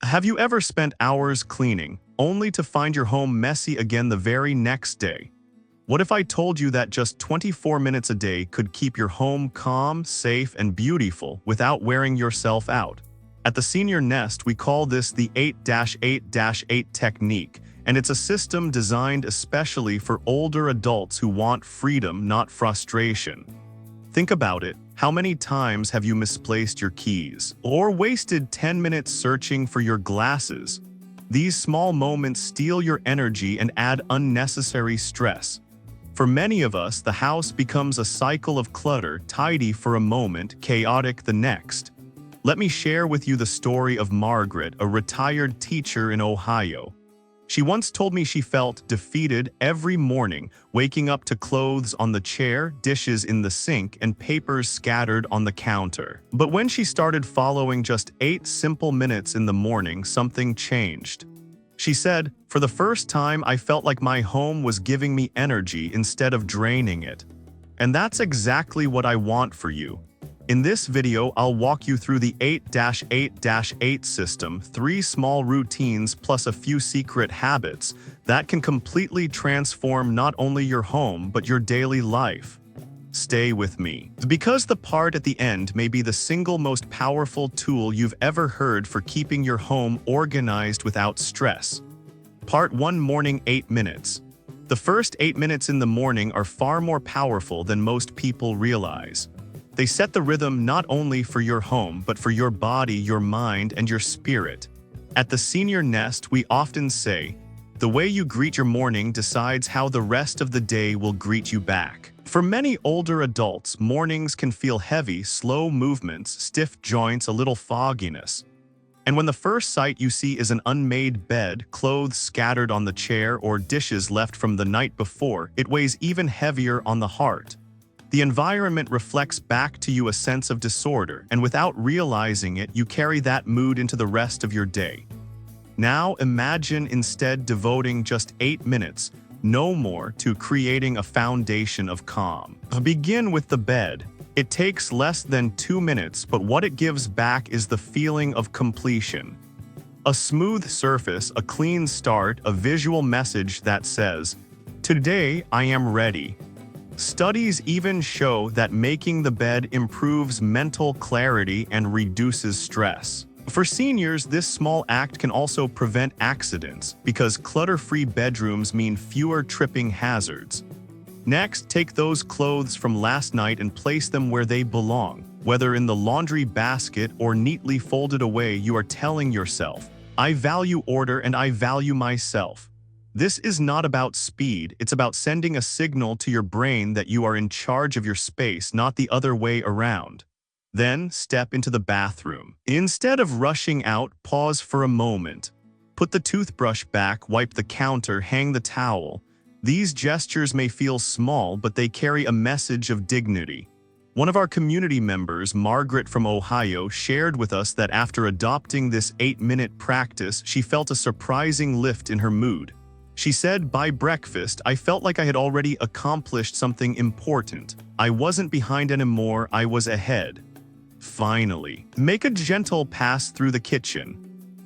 Have you ever spent hours cleaning, only to find your home messy again the very next day? What if I told you that just 24 minutes a day could keep your home calm, safe, and beautiful without wearing yourself out? At the Senior Nest, we call this the 8-8-8 technique, and it's a system designed especially for older adults who want freedom, not frustration. Think about it. How many times have you misplaced your keys or wasted 10 minutes searching for your glasses? These small moments steal your energy and add unnecessary stress. For many of us, the house becomes a cycle of clutter, tidy for a moment, chaotic the next. Let me share with you the story of Margaret, a retired teacher in Ohio. She once told me she felt defeated every morning, waking up to clothes on the chair, dishes in the sink, and papers scattered on the counter. But when she started following just 8 simple minutes in the morning, something changed. She said, "For the first time, I felt like my home was giving me energy instead of draining it." And that's exactly what I want for you. In this video, I'll walk you through the 8-8-8 system, 3 small routines plus a few secret habits that can completely transform not only your home, but your daily life. Stay with me, because the part at the end may be the single most powerful tool you've ever heard for keeping your home organized without stress. Part 1: Morning 8 minutes. The first 8 minutes in the morning are far more powerful than most people realize. They set the rhythm not only for your home, but for your body, your mind, and your spirit. At the Senior Nest, we often say, the way you greet your morning decides how the rest of the day will greet you back. For many older adults, mornings can feel heavy, slow movements, stiff joints, a little fogginess. And when the first sight you see is an unmade bed, clothes scattered on the chair, or dishes left from the night before, it weighs even heavier on the heart. The environment reflects back to you a sense of disorder, and without realizing it, you carry that mood into the rest of your day. Now imagine instead devoting just 8 minutes, no more, to creating a foundation of calm. Begin with the bed. It takes less than 2 minutes, but what it gives back is the feeling of completion. A smooth surface, a clean start, a visual message that says, "Today I am ready." Studies even show that making the bed improves mental clarity and reduces stress. For seniors, this small act can also prevent accidents, because clutter-free bedrooms mean fewer tripping hazards. Next, take those clothes from last night and place them where they belong. Whether in the laundry basket or neatly folded away, you are telling yourself, "I value order and I value myself." This is not about speed, it's about sending a signal to your brain that you are in charge of your space, not the other way around. Then, step into the bathroom. Instead of rushing out, pause for a moment. Put the toothbrush back, wipe the counter, hang the towel. These gestures may feel small, but they carry a message of dignity. One of our community members, Margaret from Ohio, shared with us that after adopting this 8-minute practice, she felt a surprising lift in her mood. She said, "By breakfast, I felt like I had already accomplished something important. I wasn't behind anymore, I was ahead." Finally, make a gentle pass through the kitchen.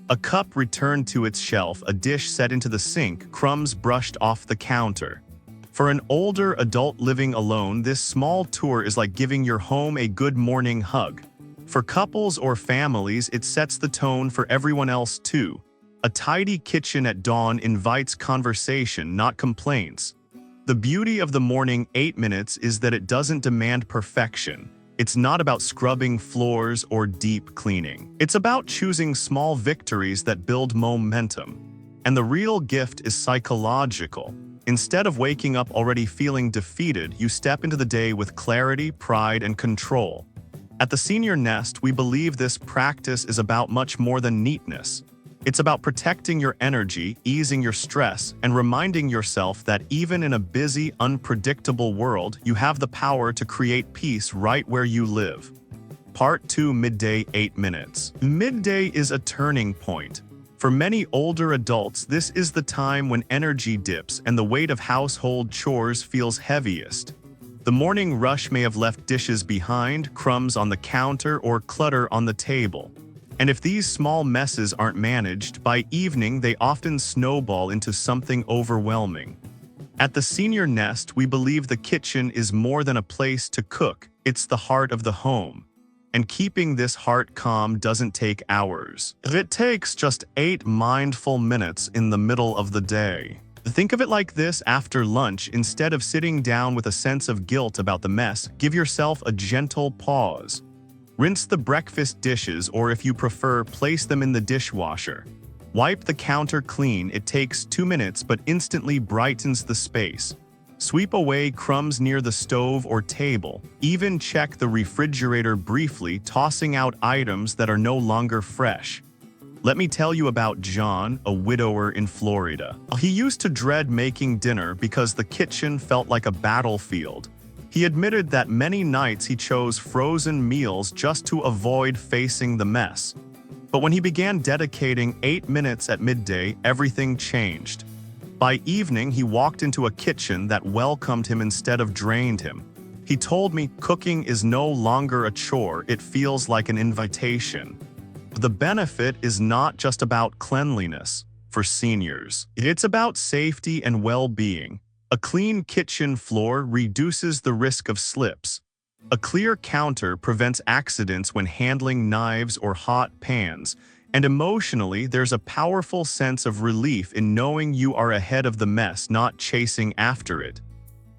A cup returned to its shelf, a dish set into the sink, crumbs brushed off the counter. For an older adult living alone, this small tour is like giving your home a good morning hug. For couples or families, it sets the tone for everyone else too. A tidy kitchen at dawn invites conversation, not complaints. The beauty of the morning 8 minutes is that it doesn't demand perfection. It's not about scrubbing floors or deep cleaning. It's about choosing small victories that build momentum. And the real gift is psychological. Instead of waking up already feeling defeated, you step into the day with clarity, pride, and control. At the Senior Nest, we believe this practice is about much more than neatness. It's about protecting your energy, easing your stress, and reminding yourself that even in a busy, unpredictable world, you have the power to create peace right where you live. Part 2: Midday 8 minutes. Midday is a turning point. For many older adults, this is the time when energy dips and the weight of household chores feels heaviest. The morning rush may have left dishes behind, crumbs on the counter, or clutter on the table. And if these small messes aren't managed, by evening they often snowball into something overwhelming. At the Senior Nest, we believe the kitchen is more than a place to cook, it's the heart of the home. And keeping this heart calm doesn't take hours. It takes just 8 mindful minutes in the middle of the day. Think of it like this: after lunch, instead of sitting down with a sense of guilt about the mess, give yourself a gentle pause. Rinse the breakfast dishes, or if you prefer, place them in the dishwasher. Wipe the counter clean. It takes 2 minutes but instantly brightens the space. Sweep away crumbs near the stove or table. Even check the refrigerator briefly, tossing out items that are no longer fresh. Let me tell you about John, a widower in Florida. He used to dread making dinner because the kitchen felt like a battlefield. He admitted that many nights he chose frozen meals just to avoid facing the mess. But when he began dedicating 8 minutes at midday, everything changed. By evening, he walked into a kitchen that welcomed him instead of drained him. He told me, "Cooking is no longer a chore, it feels like an invitation." The benefit is not just about cleanliness for seniors. It's about safety and well-being. A clean kitchen floor reduces the risk of slips. A clear counter prevents accidents when handling knives or hot pans. And emotionally, there's a powerful sense of relief in knowing you are ahead of the mess, not chasing after it.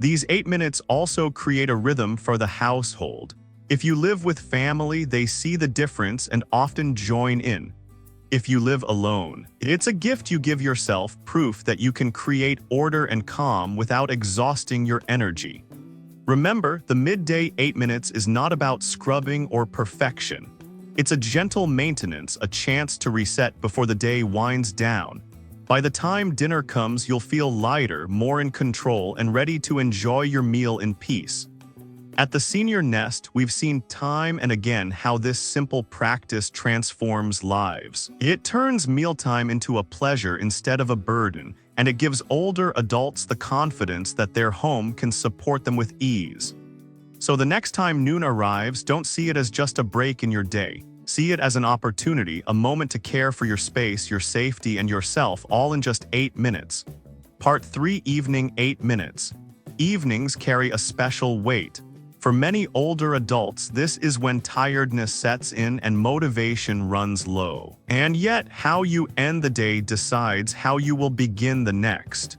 These 8 minutes also create a rhythm for the household. If you live with family, they see the difference and often join in. If you live alone, it's a gift you give yourself, proof that you can create order and calm without exhausting your energy. Remember, the midday 8 minutes is not about scrubbing or perfection. It's a gentle maintenance, a chance to reset before the day winds down. By the time dinner comes, you'll feel lighter, more in control, and ready to enjoy your meal in peace. At the Senior Nest, we've seen time and again how this simple practice transforms lives. It turns mealtime into a pleasure instead of a burden, and it gives older adults the confidence that their home can support them with ease. So the next time noon arrives, don't see it as just a break in your day. See it as an opportunity, a moment to care for your space, your safety, and yourself, all in just 8 minutes. Part 3: Evening 8 minutes. Evenings carry a special weight. For many older adults, this is when tiredness sets in and motivation runs low. And yet, how you end the day decides how you will begin the next.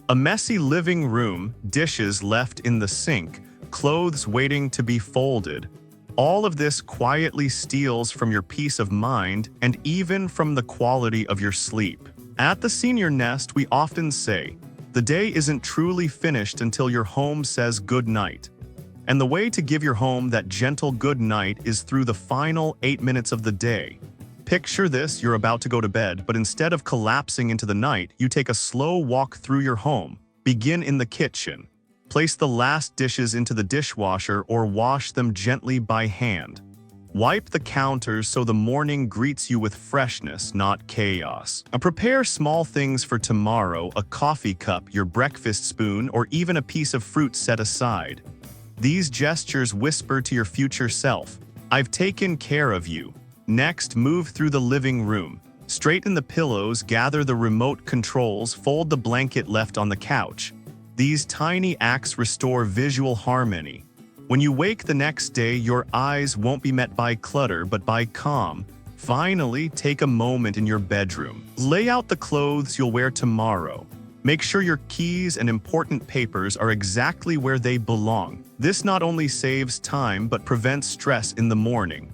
A messy living room, dishes left in the sink, clothes waiting to be folded. All of this quietly steals from your peace of mind and even from the quality of your sleep. At the Senior Nest, we often say, the day isn't truly finished until your home says good night. And the way to give your home that gentle good night is through the final 8 minutes of the day. Picture this: you're about to go to bed, but instead of collapsing into the night, you take a slow walk through your home. Begin in the kitchen. Place the last dishes into the dishwasher or wash them gently by hand. Wipe the counters so the morning greets you with freshness, not chaos. Prepare small things for tomorrow: a coffee cup, your breakfast spoon, or even a piece of fruit set aside. These gestures whisper to your future self, "I've taken care of you." Next, move through the living room. Straighten the pillows, gather the remote controls, fold the blanket left on the couch. These tiny acts restore visual harmony. When you wake the next day, your eyes won't be met by clutter but by calm. Finally, take a moment in your bedroom. Lay out the clothes you'll wear tomorrow. Make sure your keys and important papers are exactly where they belong. This not only saves time but prevents stress in the morning.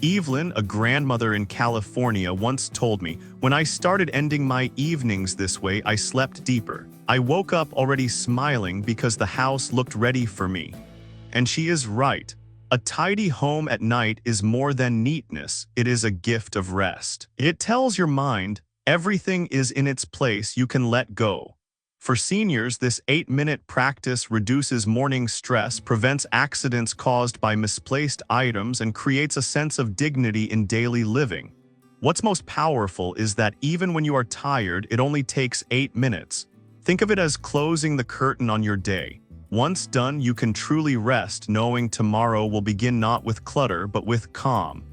Evelyn, a grandmother in California, once told me, "When I started ending my evenings this way, I slept deeper. I woke up already smiling because the house looked ready for me." And she is right. A tidy home at night is more than neatness, it is a gift of rest. It tells your mind, everything is in its place, you can let go. For seniors, this 8-minute practice reduces morning stress, prevents accidents caused by misplaced items, and creates a sense of dignity in daily living. What's most powerful is that even when you are tired, it only takes 8 minutes. Think of it as closing the curtain on your day. Once done, you can truly rest, knowing tomorrow will begin not with clutter but with calm.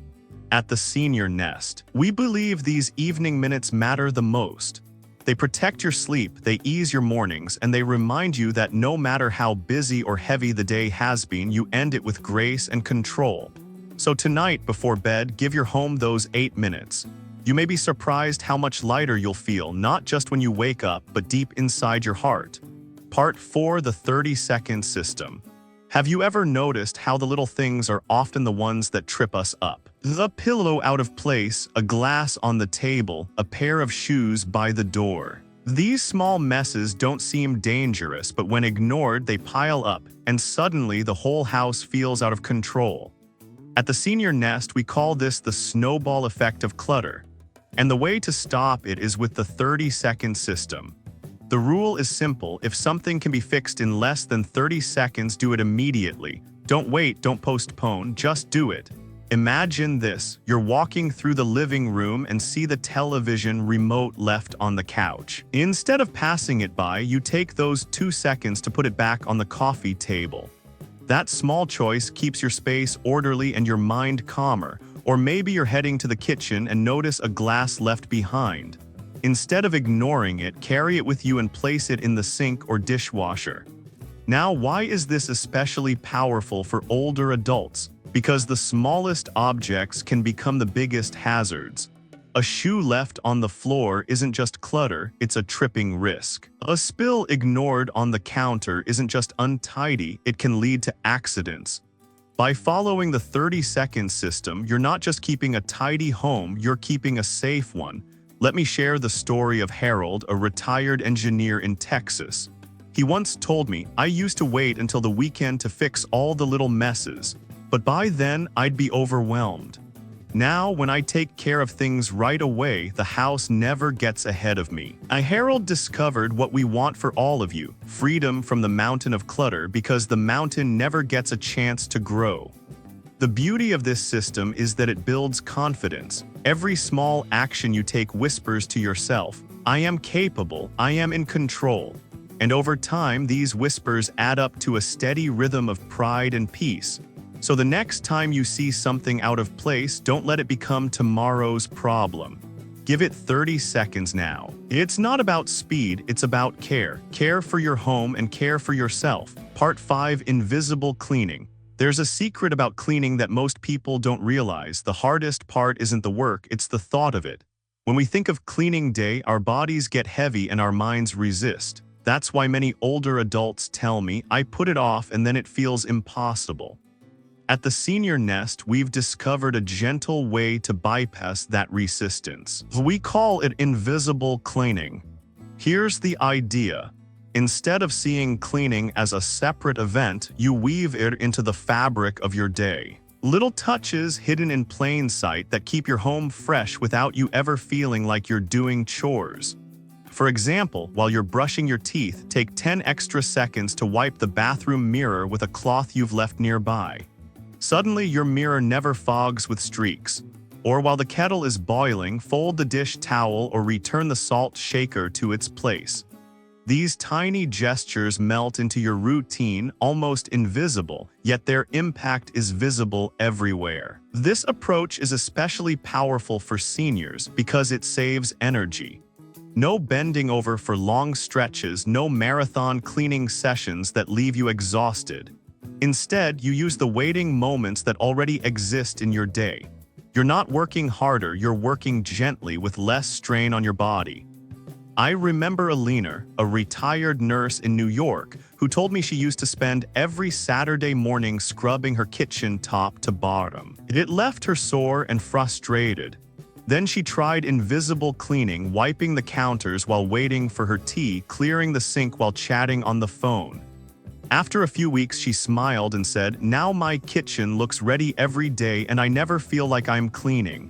At the Senior Nest, we believe these evening minutes matter the most. They protect your sleep, they ease your mornings, and they remind you that no matter how busy or heavy the day has been, you end it with grace and control. So tonight, before bed, give your home those 8 minutes. You may be surprised how much lighter you'll feel, not just when you wake up, but deep inside your heart. Part 4: The 30-Second System. Have you ever noticed how the little things are often the ones that trip us up? The pillow out of place, a glass on the table, a pair of shoes by the door. These small messes don't seem dangerous, but when ignored, they pile up, and suddenly the whole house feels out of control. At the Senior Nest, we call this the snowball effect of clutter. And the way to stop it is with the 30-second system. The rule is simple: if something can be fixed in less than 30 seconds, do it immediately. Don't wait, don't postpone, just do it. Imagine this: you're walking through the living room and see the television remote left on the couch. Instead of passing it by, you take those 2 seconds to put it back on the coffee table. That small choice keeps your space orderly and your mind calmer. Or maybe you're heading to the kitchen and notice a glass left behind. Instead of ignoring it, carry it with you and place it in the sink or dishwasher. Now, why is this especially powerful for older adults? Because the smallest objects can become the biggest hazards. A shoe left on the floor isn't just clutter, it's a tripping risk. A spill ignored on the counter isn't just untidy, it can lead to accidents. By following the 30-second system, you're not just keeping a tidy home, you're keeping a safe one. Let me share the story of Harold, a retired engineer in Texas. He once told me, "I used to wait until the weekend to fix all the little messes, but by then I'd be overwhelmed. Now, when I take care of things right away, the house never gets ahead of me." Harold discovered what we want for all of you: freedom from the mountain of clutter, because the mountain never gets a chance to grow. The beauty of this system is that it builds confidence. Every small action you take whispers to yourself, "I am capable, I am in control." And over time, these whispers add up to a steady rhythm of pride and peace. So the next time you see something out of place, don't let it become tomorrow's problem. Give it 30 seconds now. It's not about speed, it's about care. Care for your home and care for yourself. Part 5: Invisible Cleaning. There's a secret about cleaning that most people don't realize. The hardest part isn't the work, it's the thought of it. When we think of cleaning day, our bodies get heavy and our minds resist. That's why many older adults tell me, "I put it off and then it feels impossible." At the Senior Nest, we've discovered a gentle way to bypass that resistance. We call it invisible cleaning. Here's the idea. Instead of seeing cleaning as a separate event, you weave it into the fabric of your day. Little touches hidden in plain sight that keep your home fresh without you ever feeling like you're doing chores. For example, while you're brushing your teeth, take 10 extra seconds to wipe the bathroom mirror with a cloth you've left nearby. Suddenly, your mirror never fogs with streaks. Or while the kettle is boiling, fold the dish towel or return the salt shaker to its place. These tiny gestures melt into your routine, almost invisible, yet their impact is visible everywhere. This approach is especially powerful for seniors because it saves energy. No bending over for long stretches, no marathon cleaning sessions that leave you exhausted. Instead, you use the waiting moments that already exist in your day. You're not working harder, you're working gently with less strain on your body. I remember Alina, a retired nurse in New York, who told me she used to spend every Saturday morning scrubbing her kitchen top to bottom. It left her sore and frustrated. Then she tried invisible cleaning, wiping the counters while waiting for her tea, clearing the sink while chatting on the phone. After a few weeks, she smiled and said, "Now my kitchen looks ready every day and I never feel like I'm cleaning."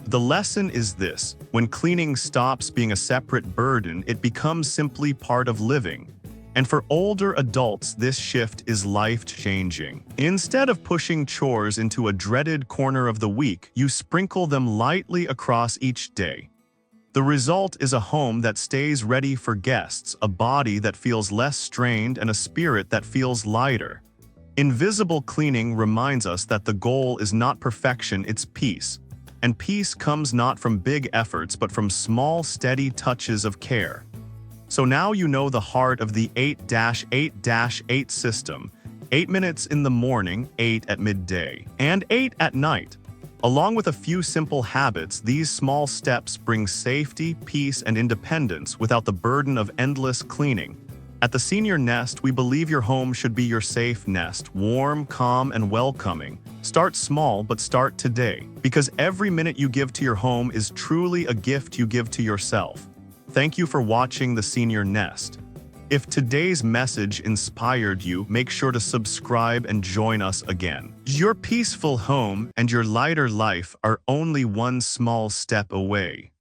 The lesson is this: when cleaning stops being a separate burden, it becomes simply part of living. And for older adults, this shift is life-changing. Instead of pushing chores into a dreaded corner of the week, you sprinkle them lightly across each day. The result is a home that stays ready for guests, a body that feels less strained, and a spirit that feels lighter. Invisible cleaning reminds us that the goal is not perfection, it's peace. And peace comes not from big efforts but from small, steady touches of care. So now you know the heart of the 8-8-8 system. 8 minutes in the morning, 8 at midday, and 8 at night. Along with a few simple habits, these small steps bring safety, peace, and independence without the burden of endless cleaning. At the Senior Nest, we believe your home should be your safe nest, warm, calm, and welcoming. Start small, but start today, because every minute you give to your home is truly a gift you give to yourself. Thank you for watching the Senior Nest. If today's message inspired you, make sure to subscribe and join us again. Your peaceful home and your lighter life are only one small step away.